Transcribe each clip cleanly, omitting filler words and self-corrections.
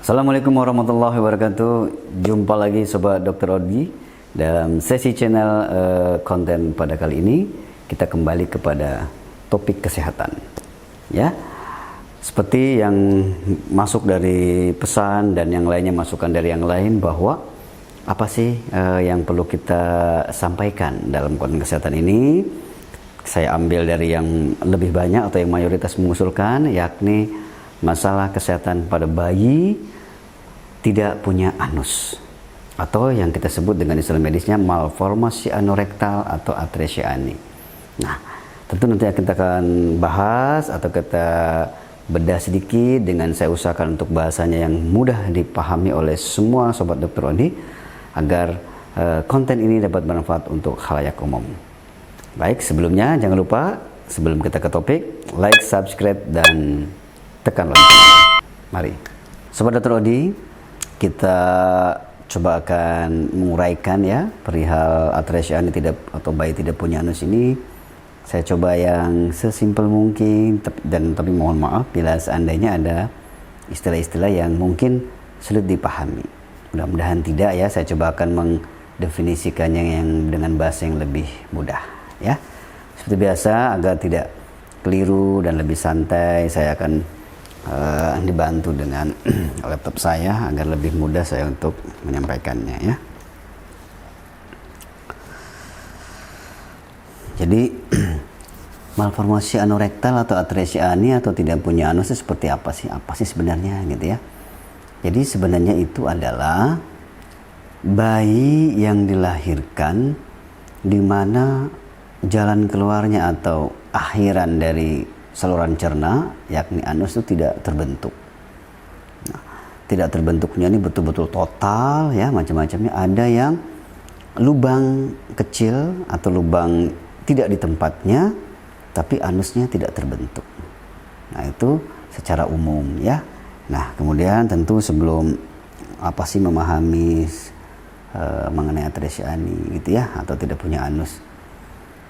Assalamualaikum warahmatullahi wabarakatuh. Jumpa lagi Sobat Dr. Odi dalam sesi channel konten pada kali ini. Kita kembali kepada topik kesehatan. Ya, seperti yang masuk dari pesan dan yang lainnya masukan dari yang lain, bahwa apa sih yang perlu kita sampaikan dalam konten kesehatan ini. Saya ambil dari yang lebih banyak atau yang mayoritas mengusulkan, yakni masalah kesehatan pada bayi tidak punya anus, atau yang kita sebut dengan istilah medisnya malformasi anorektal atau atresia ani. Nah, tentu nanti kita akan bahas atau kita bedah sedikit dengan saya usahakan untuk bahasanya yang mudah dipahami oleh semua Sobat Dr. Odi, agar konten ini dapat bermanfaat untuk khalayak umum. Baik, sebelumnya jangan lupa sebelum kita ke topik, like, subscribe, dan tekan lonceng. Mari Sobat Dr. Odi, kita coba akan menguraikan ya perihal atresia ani atau bayi tidak punya anus ini. Saya coba yang sesimpel mungkin, dan tapi mohon maaf bila seandainya ada istilah-istilah yang mungkin sulit dipahami. Mudah-mudahan tidak ya. Saya coba akan mendefinisikannya yang dengan bahasa yang lebih mudah ya. Seperti biasa, agar tidak keliru dan lebih santai, saya akan dibantu dengan laptop saya agar lebih mudah saya untuk menyampaikannya ya. Jadi malformasi anorektal atau atresia ani atau tidak punya anus itu seperti apa sih? Apa sih sebenarnya gitu ya? Jadi sebenarnya itu adalah bayi yang dilahirkan di mana jalan keluarnya atau akhiran dari saluran cerna, yakni anus itu tidak terbentuk. Nah, tidak terbentuknya ini betul-betul total ya, macam-macamnya. Ada yang lubang kecil atau lubang tidak di tempatnya, tapi anusnya tidak terbentuk. Nah, itu secara umum ya. Nah, kemudian tentu sebelum apa sih memahami mengenai atresia ani gitu ya, atau tidak punya anus,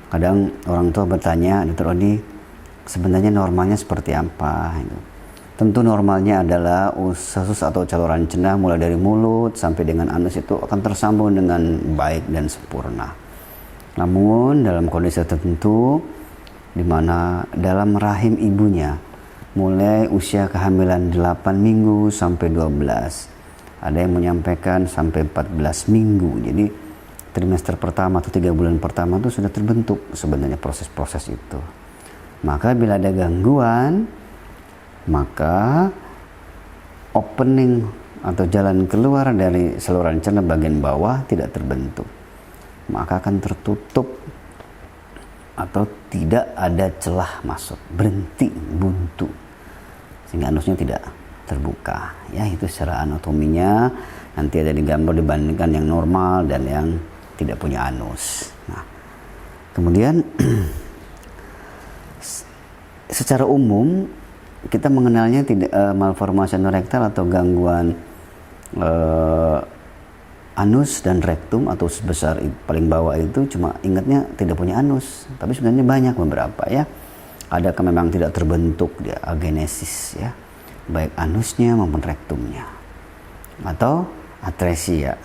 kadang orang tua bertanya, Dr. Odi, sebenarnya normalnya seperti apa? Tentu normalnya adalah usus atau saluran cerna mulai dari mulut sampai dengan anus itu akan tersambung dengan baik dan sempurna. Namun dalam kondisi tertentu di mana dalam rahim ibunya mulai usia kehamilan 8 minggu sampai 12, ada yang menyampaikan sampai 14 minggu. Jadi trimester pertama atau 3 bulan pertama itu sudah terbentuk sebenarnya proses-proses itu. Maka bila ada gangguan, maka opening atau jalan keluar dari saluran cerna bagian bawah tidak terbentuk, maka akan tertutup atau tidak ada celah masuk, berhenti, buntu, sehingga anusnya tidak terbuka ya. Itu secara anatominya nanti ada digambar dibandingkan yang normal dan yang tidak punya anus. Nah, kemudian secara umum kita mengenalnya tidak malformasi anorektal atau gangguan anus dan rektum atau sebesar paling bawah itu cuma ingatnya tidak punya anus, tapi sebenarnya banyak beberapa ya. Ada yang memang tidak terbentuk dia agenesis ya, baik anusnya maupun rektumnya, atau atresia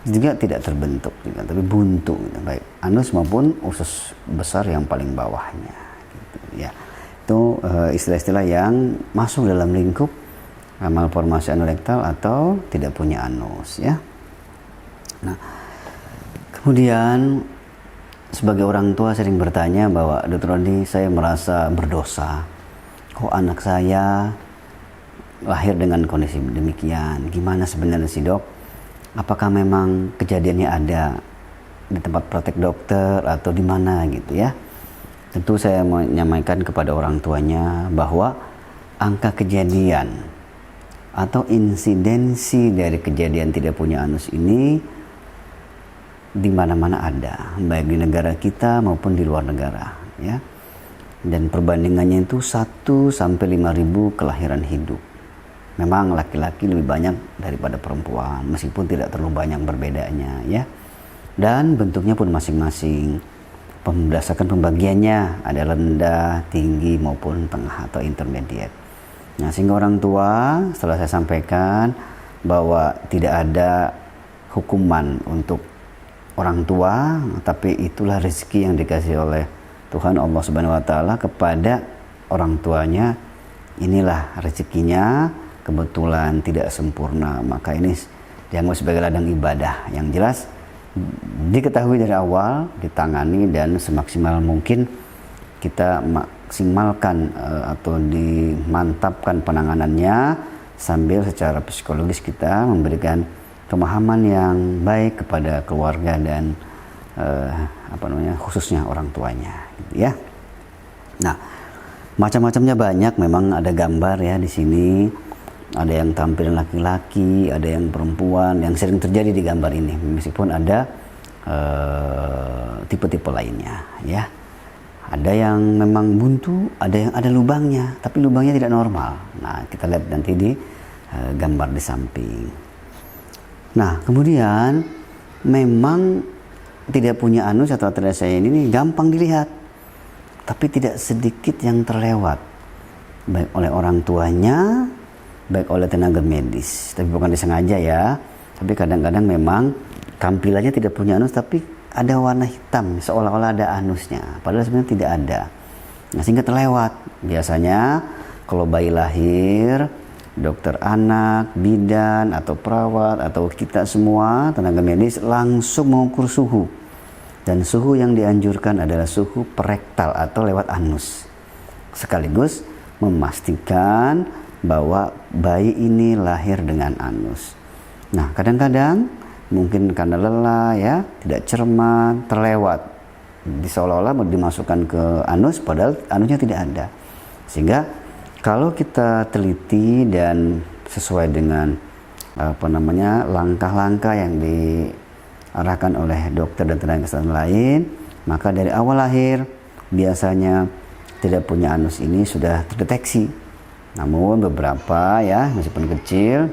juga tidak terbentuk juga, tapi buntu gitu, baik anus maupun usus besar yang paling bawahnya gitu, ya. Itu istilah-istilah yang masuk dalam lingkup malformasi anorektal atau tidak punya anus ya. Nah, kemudian sebagai orang tua sering bertanya bahwa, Dr. Odi, saya merasa berdosa, kok anak saya lahir dengan kondisi demikian, gimana sebenarnya sih dok? Apakah memang kejadiannya ada di tempat praktek dokter atau di mana gitu ya? Tentu saya menyampaikan kepada orang tuanya bahwa angka kejadian atau insidensi dari kejadian tidak punya anus ini di mana-mana ada, baik di negara kita maupun di luar negara ya. Dan perbandingannya itu 1 sampai 5.000 kelahiran hidup. Memang laki-laki lebih banyak daripada perempuan, meskipun tidak terlalu banyak berbedanya ya. Dan bentuknya pun masing-masing. Berdasarkan pembagiannya ada rendah, tinggi maupun tengah atau intermediate. Nah, sehingga orang tua setelah saya sampaikan bahwa tidak ada hukuman untuk orang tua, tapi itulah rezeki yang dikasih oleh Tuhan Allah Subhanahu wa taala kepada orang tuanya. Inilah rezekinya, kebetulan tidak sempurna, maka ini dianggap sebagai ladang ibadah. Yang jelas diketahui dari awal, ditangani, dan semaksimal mungkin kita maksimalkan atau dimantapkan penanganannya, sambil secara psikologis kita memberikan pemahaman yang baik kepada keluarga dan khususnya orang tuanya, gitu ya. Nah, macam-macamnya banyak, memang ada gambar ya di sini. Ada yang tampil laki-laki, ada yang perempuan, yang sering terjadi di gambar ini, meskipun ada tipe-tipe lainnya ya. Ada yang memang buntu, ada yang ada lubangnya, tapi lubangnya tidak normal. Nah, kita lihat nanti di gambar di samping. Nah, kemudian memang tidak punya anus atau atresia ini gampang dilihat, tapi tidak sedikit yang terlewat, baik oleh orang tuanya, baik oleh tenaga medis. Tapi bukan disengaja ya, tapi kadang-kadang memang tampilannya tidak punya anus, tapi ada warna hitam seolah-olah ada anusnya, padahal sebenarnya tidak ada. Nah, sehingga terlewat. Biasanya kalau bayi lahir, dokter anak, bidan atau perawat atau kita semua tenaga medis langsung mengukur suhu, dan suhu yang dianjurkan adalah suhu perektal atau lewat anus, sekaligus memastikan bahwa bayi ini lahir dengan anus. Nah, kadang-kadang mungkin karena lelah ya, tidak cermat, terlewat, seolah-olah dimasukkan ke anus padahal anusnya tidak ada. Sehingga kalau kita teliti dan sesuai dengan langkah-langkah yang diarahkan oleh dokter dan tenaga kesehatan lain, maka dari awal lahir biasanya tidak punya anus ini sudah terdeteksi. Namun beberapa ya, meskipun kecil,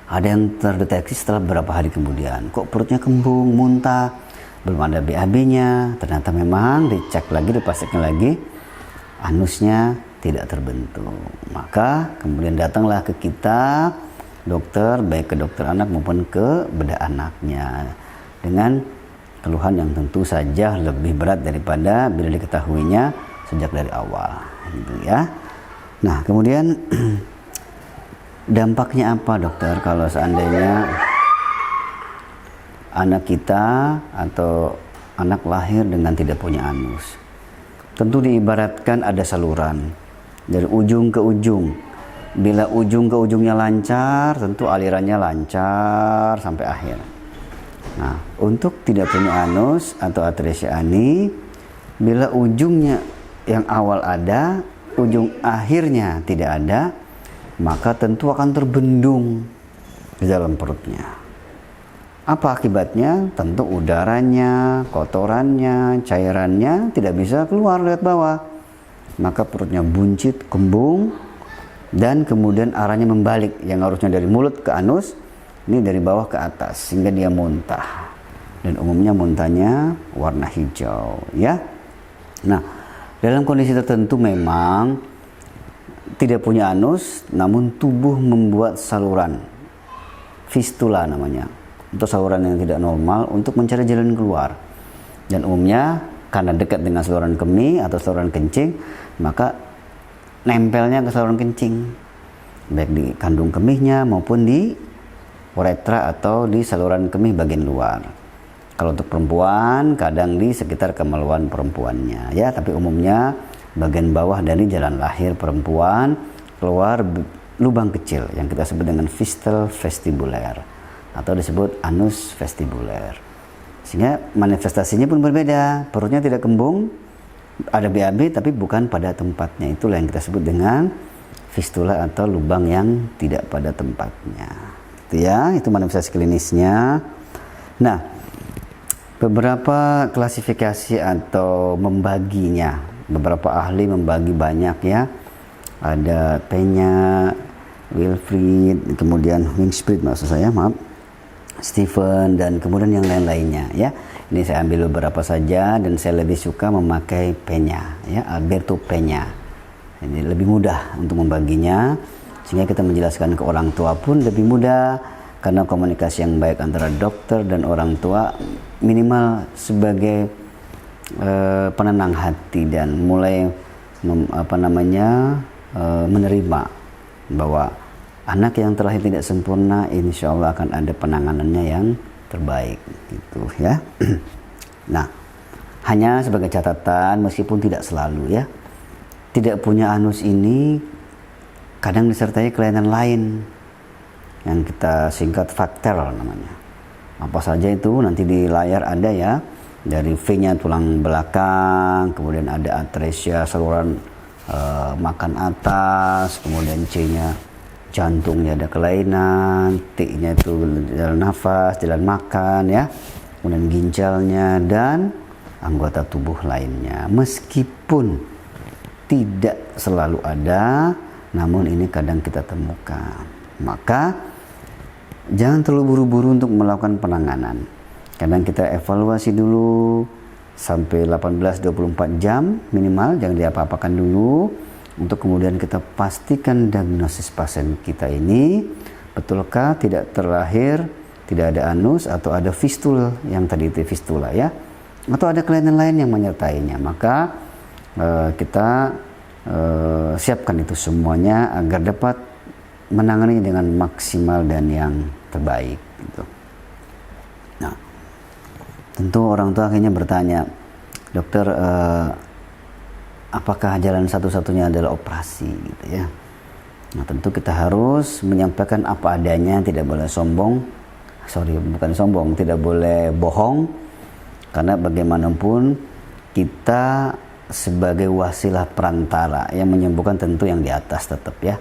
ada yang terdeteksi setelah beberapa hari kemudian. Kok perutnya kembung, muntah, belum ada BAB-nya. Ternyata memang dicek lagi, dipastikan lagi, anusnya tidak terbentuk. Maka kemudian datanglah ke kita, dokter, baik ke dokter anak maupun ke bedah anaknya, dengan keluhan yang tentu saja lebih berat daripada bila diketahuinya sejak dari awal, gitu ya. Nah, kemudian dampaknya apa, dokter, kalau seandainya anak kita atau anak lahir dengan tidak punya anus? Tentu diibaratkan ada saluran dari ujung ke ujung. Bila ujung ke ujungnya lancar, tentu alirannya lancar sampai akhir. Nah, untuk tidak punya anus atau atresia ani, bila ujungnya yang awal ada, ujung akhirnya tidak ada, maka tentu akan terbendung di dalam perutnya. Apa akibatnya? Tentu udaranya, kotorannya, cairannya tidak bisa keluar lewat bawah. Maka perutnya buncit, kembung, dan kemudian arahnya membalik. Yang harusnya dari mulut ke anus, ini dari bawah ke atas, sehingga dia muntah. Dan umumnya muntahnya warna hijau, ya. Nah, dalam kondisi tertentu memang tidak punya anus, namun tubuh membuat saluran, fistula namanya, untuk saluran yang tidak normal untuk mencari jalan keluar. Dan umumnya karena dekat dengan saluran kemih atau saluran kencing, maka nempelnya ke saluran kencing, baik di kandung kemihnya maupun di uretra atau di saluran kemih bagian luar. Kalau untuk perempuan, kadang di sekitar kemaluan perempuannya, ya. Tapi umumnya bagian bawah dari jalan lahir perempuan keluar lubang kecil yang kita sebut dengan fistel vestibuler atau disebut anus vestibuler. Sehingga manifestasinya pun berbeda. Perutnya tidak kembung, ada BAB tapi bukan pada tempatnya. Itulah yang kita sebut dengan fistula atau lubang yang tidak pada tempatnya. Itu ya, itu manifestasi klinisnya. Nah, beberapa klasifikasi atau membaginya. Beberapa ahli membagi banyak ya. Ada Penya, Wilfried, kemudian Wingspread maksud saya, maaf, Stephen, dan kemudian yang lain-lainnya ya. Ini saya ambil beberapa saja dan saya lebih suka memakai Penya ya, Alberto Penya. Ini lebih mudah untuk membaginya, sehingga kita menjelaskan ke orang tua pun lebih mudah, karena komunikasi yang baik antara dokter dan orang tua minimal sebagai penenang hati dan mulai menerima bahwa anak yang terlahir tidak sempurna, insya Allah akan ada penanganannya yang terbaik, gitu ya. Nah, hanya sebagai catatan, meskipun tidak selalu ya, tidak punya anus ini kadang disertai kelainan lain yang kita singkat faktor namanya. Apa saja itu nanti di layar ada ya, dari V-nya tulang belakang, kemudian ada atresia saluran makan atas, kemudian C-nya jantungnya ada kelainan, T-nya itu jalan nafas, jalan makan ya, kemudian ginjalnya dan anggota tubuh lainnya. Meskipun tidak selalu ada, namun ini kadang kita temukan. Maka jangan terlalu buru-buru untuk melakukan penanganan. Kadang kita evaluasi dulu sampai 18-24 jam minimal, jangan diapa-apakan dulu, untuk kemudian kita pastikan diagnosis pasien kita ini betulkah tidak terlahir, tidak ada anus atau ada fistul yang tadi itu fistula ya, atau ada kelainan lain yang menyertainya. Maka kita siapkan itu semuanya agar dapat menangani dengan maksimal dan yang terbaik gitu. Nah, tentu orang tua akhirnya bertanya, dokter, apakah jalan satu-satunya adalah operasi gitu ya. Nah, tentu kita harus menyampaikan apa adanya, tidak boleh tidak boleh bohong, karena bagaimanapun kita sebagai wasilah perantara yang menyembuhkan tentu yang di atas tetap ya.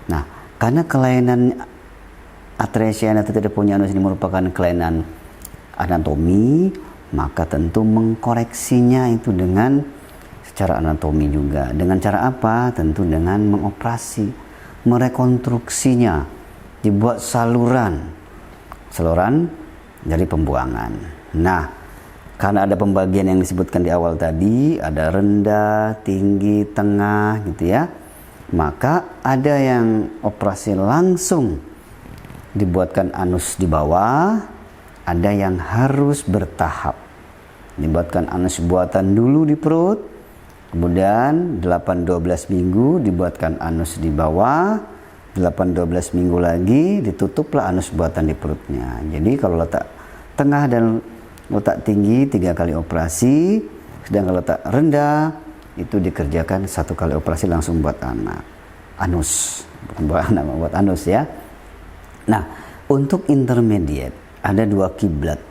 Nah, karena kelainan atresia atau tidak punya anus ini merupakan kelainan anatomi, maka tentu mengkoreksinya itu dengan secara anatomi juga. Dengan cara apa? Tentu dengan mengoperasi, merekonstruksinya, dibuat saluran dari pembuangan. Nah, karena ada pembagian yang disebutkan di awal tadi, ada rendah, tinggi, tengah gitu ya. Maka ada yang operasi langsung dibuatkan anus di bawah, ada yang harus bertahap. Dibuatkan anus buatan dulu di perut, kemudian 8-12 minggu dibuatkan anus di bawah, 8-12 minggu lagi ditutuplah anus buatan di perutnya. Jadi kalau letak tengah dan letak tinggi 3 kali operasi, sedangkan letak rendah itu dikerjakan 1 kali operasi langsung buat anus, bukan buat anak, buat anus ya. Nah, untuk intermediate ada 2 kiblat,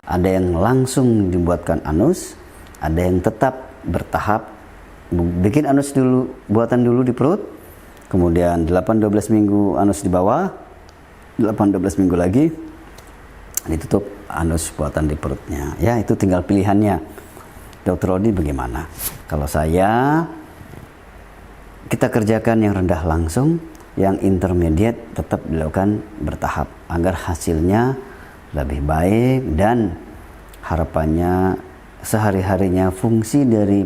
ada yang langsung dibuatkan anus, ada yang tetap bertahap, bikin anus dulu, buatan dulu di perut, kemudian 8-12 minggu anus di bawah, 8-12 minggu lagi ditutup anus buatan di perutnya ya. Itu tinggal pilihannya. Dokter Rodi bagaimana? Kalau saya, kita kerjakan yang rendah langsung, yang intermediate tetap dilakukan bertahap agar hasilnya lebih baik dan harapannya sehari-harinya fungsi dari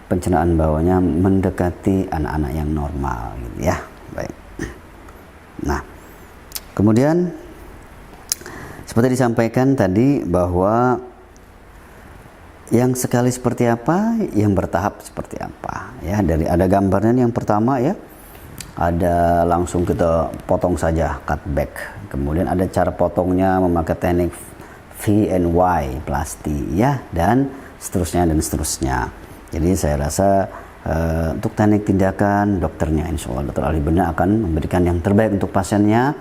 pencernaan bawahnya mendekati anak-anak yang normal gitu ya. Baik. Nah, kemudian seperti disampaikan tadi bahwa yang sekali seperti apa, yang bertahap seperti apa ya. Dari ada gambarnya yang pertama ya, ada langsung kita potong saja, cut back. Kemudian ada cara potongnya memakai teknik V and Y plasti ya, dan seterusnya dan seterusnya. Jadi saya rasa untuk teknik tindakan dokternya, insya Allah dokter ahli bedah akan memberikan yang terbaik untuk pasiennya.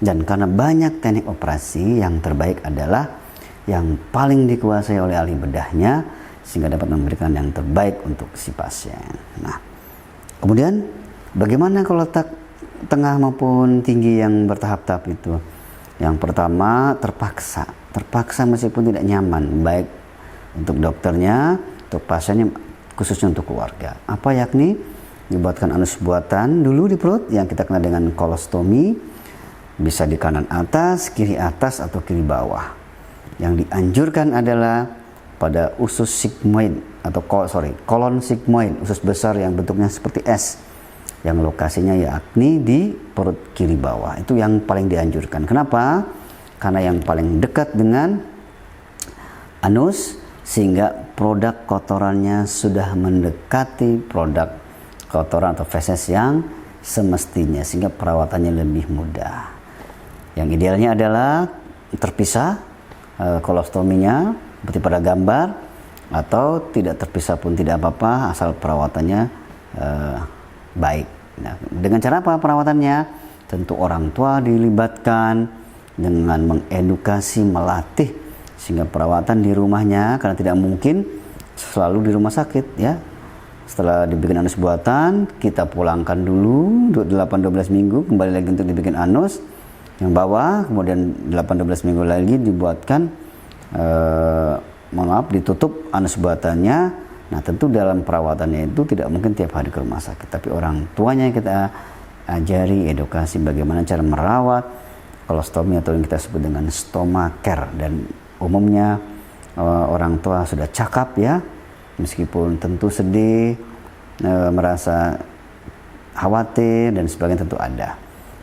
Dan karena banyak teknik operasi, yang terbaik adalah yang paling dikuasai oleh ahli bedahnya, sehingga dapat memberikan yang terbaik untuk si pasien. Nah, kemudian bagaimana kalau letak tengah maupun tinggi yang bertahap-tahap itu? Yang pertama, terpaksa meskipun tidak nyaman, baik untuk dokternya, untuk pasiennya, khususnya untuk keluarga. Apa yakni? Dibuatkan anus buatan dulu di perut yang kita kenal dengan kolostomi, bisa di kanan atas, kiri atas, atau kiri bawah. Yang dianjurkan adalah pada usus sigmoid atau kolon sigmoid, usus besar yang bentuknya seperti S. yang lokasinya yakni di perut kiri bawah. Itu yang paling dianjurkan. Kenapa? Karena yang paling dekat dengan anus, sehingga produk kotorannya sudah mendekati produk kotoran atau feses yang semestinya, sehingga perawatannya lebih mudah. Yang idealnya adalah terpisah kolostominya seperti pada gambar, atau tidak terpisah pun tidak apa-apa asal perawatannya baik. Nah, dengan cara apa perawatannya? Tentu orang tua dilibatkan dengan mengedukasi, melatih, sehingga perawatan di rumahnya, karena tidak mungkin selalu di rumah sakit ya. Setelah dibikin anus buatan, kita pulangkan dulu 8-12 minggu, kembali lagi untuk dibikin anus yang bawah, kemudian 8-12 minggu lagi dibuatkan ditutup anus buatannya. Nah, tentu dalam perawatannya itu tidak mungkin tiap hari ke rumah sakit, tapi orang tuanya kita ajari edukasi bagaimana cara merawat kolostomi atau yang kita sebut dengan stoma care. Dan umumnya orang tua sudah cakap ya, meskipun tentu sedih, merasa khawatir dan sebagainya, tentu ada.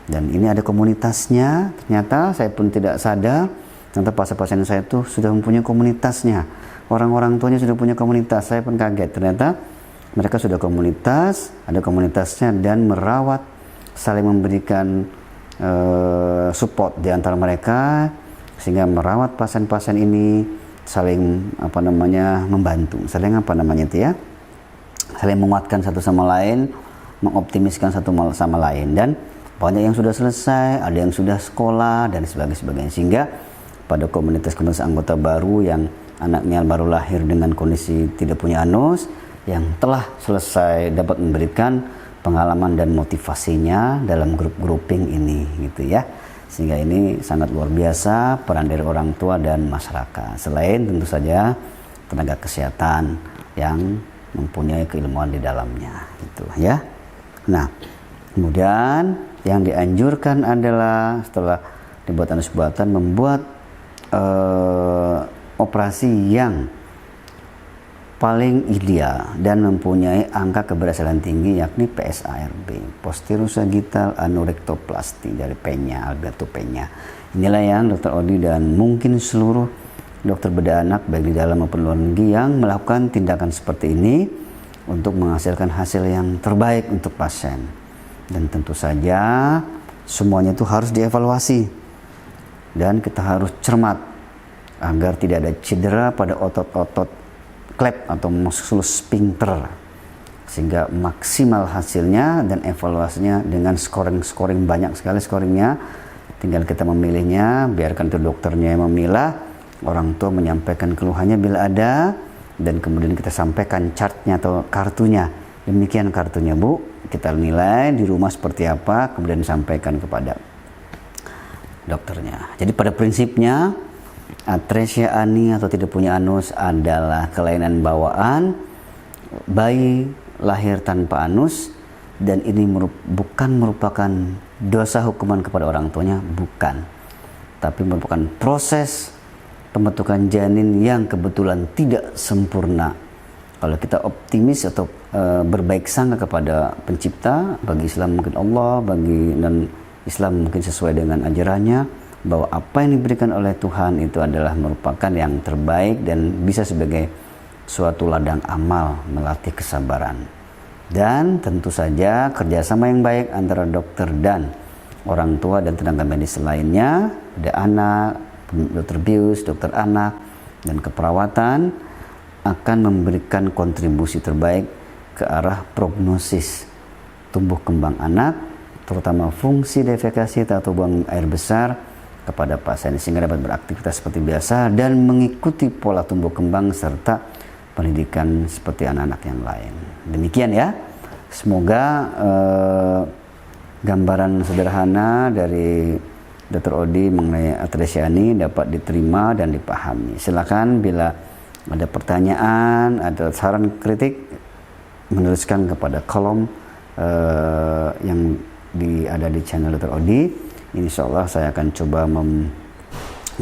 Dan ini ada komunitasnya. Ternyata saya pun tidak sadar, ternyata pasien-pasien saya itu sudah mempunyai komunitasnya. Orang-orang tuanya sudah punya komunitas. Saya pun kaget, ternyata mereka sudah komunitas, ada komunitasnya, dan merawat, saling memberikan support di antara mereka, sehingga merawat pasien-pasien ini saling membantu, saling saling menguatkan satu sama lain, mengoptimiskan satu sama lain. Dan banyak yang sudah selesai, ada yang sudah sekolah dan sebagainya, sehingga pada komunitas-komunitas anggota baru yang anaknya baru lahir dengan kondisi tidak punya anus, yang telah selesai dapat memberikan pengalaman dan motivasinya dalam grup grouping ini gitu ya. Sehingga ini sangat luar biasa peran dari orang tua dan masyarakat, selain tentu saja tenaga kesehatan yang mempunyai keilmuan di dalamnya gitu ya. Nah, kemudian yang dianjurkan adalah setelah dibuat anus buatan, membuat operasi yang paling ideal dan mempunyai angka keberhasilan tinggi, yakni PSARB, posterior sagittal anurektoplasti, dari P-nya, alveolar P-nya. Inilah yang Dr. Odi dan mungkin seluruh dokter bedah anak baik di dalam maupun luar negeri yang melakukan tindakan seperti ini untuk menghasilkan hasil yang terbaik untuk pasien. Dan tentu saja semuanya itu harus dievaluasi dan kita harus cermat agar tidak ada cedera pada otot-otot klep atau musculus sphincter, sehingga maksimal hasilnya. Dan evaluasinya dengan scoring banyak sekali scoringnya, tinggal kita memilihnya, biarkan itu dokternya yang memilah, orang tua menyampaikan keluhannya bila ada, dan kemudian kita sampaikan chartnya atau kartunya, demikian kartunya Bu, kita nilai di rumah seperti apa, kemudian disampaikan kepada dokternya. Jadi pada prinsipnya atresia ani atau tidak punya anus adalah kelainan bawaan bayi lahir tanpa anus, dan ini bukan merupakan dosa hukuman kepada orang tuanya, bukan, tapi merupakan proses pembentukan janin yang kebetulan tidak sempurna. Kalau kita optimis atau berbaik sangka kepada pencipta, bagi Islam mungkin Allah, dan Islam mungkin sesuai dengan ajarannya, bahwa apa yang diberikan oleh Tuhan itu adalah merupakan yang terbaik dan bisa sebagai suatu ladang amal melatih kesabaran. Dan tentu saja kerjasama yang baik antara dokter dan orang tua dan tenaga medis lainnya, ada anak, dokter bius, dokter anak, dan keperawatan akan memberikan kontribusi terbaik ke arah prognosis tumbuh kembang anak, terutama fungsi defekasi atau buang air besar kepada pasien, sehingga dapat beraktivitas seperti biasa dan mengikuti pola tumbuh kembang serta pendidikan seperti anak-anak yang lain. Demikian ya. Semoga gambaran sederhana dari Dr. Odi mengenai atresia ani dapat diterima dan dipahami. Silakan bila ada pertanyaan, ada saran kritik, menuliskan kepada kolom yang ada di channel Dr. Odi. Insya Allah saya akan coba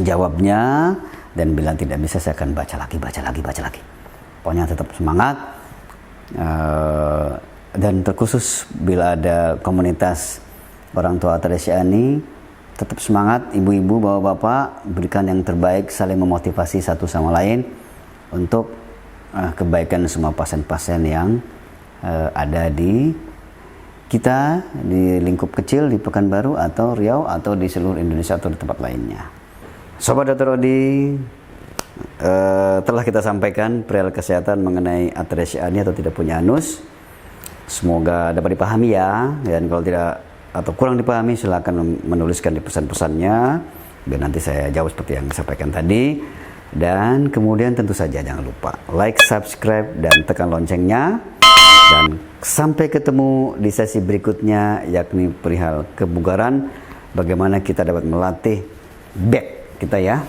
menjawabnya, dan bila tidak bisa saya akan baca lagi. Pokoknya tetap semangat, Dan terkhusus bila ada komunitas orang tua Atresyani, tetap semangat ibu-ibu, bapak-bapak, berikan yang terbaik, saling memotivasi satu sama lain untuk kebaikan semua pasien-pasien yang ada di kita, di lingkup kecil di Pekanbaru atau Riau atau di seluruh Indonesia atau di tempat lainnya. Sobat Dr. Odi, telah kita sampaikan perihal kesehatan mengenai Atresyani atau tidak punya anus. Semoga dapat dipahami ya, dan kalau tidak atau kurang dipahami silakan menuliskan di pesan-pesannya biar nanti saya jawab seperti yang disampaikan tadi. Dan kemudian tentu saja jangan lupa like, subscribe, dan tekan loncengnya. Dan sampai ketemu di sesi berikutnya, yakni perihal kebugaran, bagaimana kita dapat melatih back kita ya,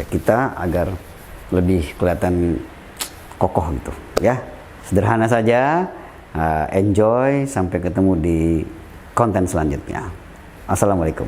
back kita agar lebih kelihatan kokoh gitu ya. Sederhana saja. Enjoy, sampai ketemu di konten selanjutnya. Assalamualaikum.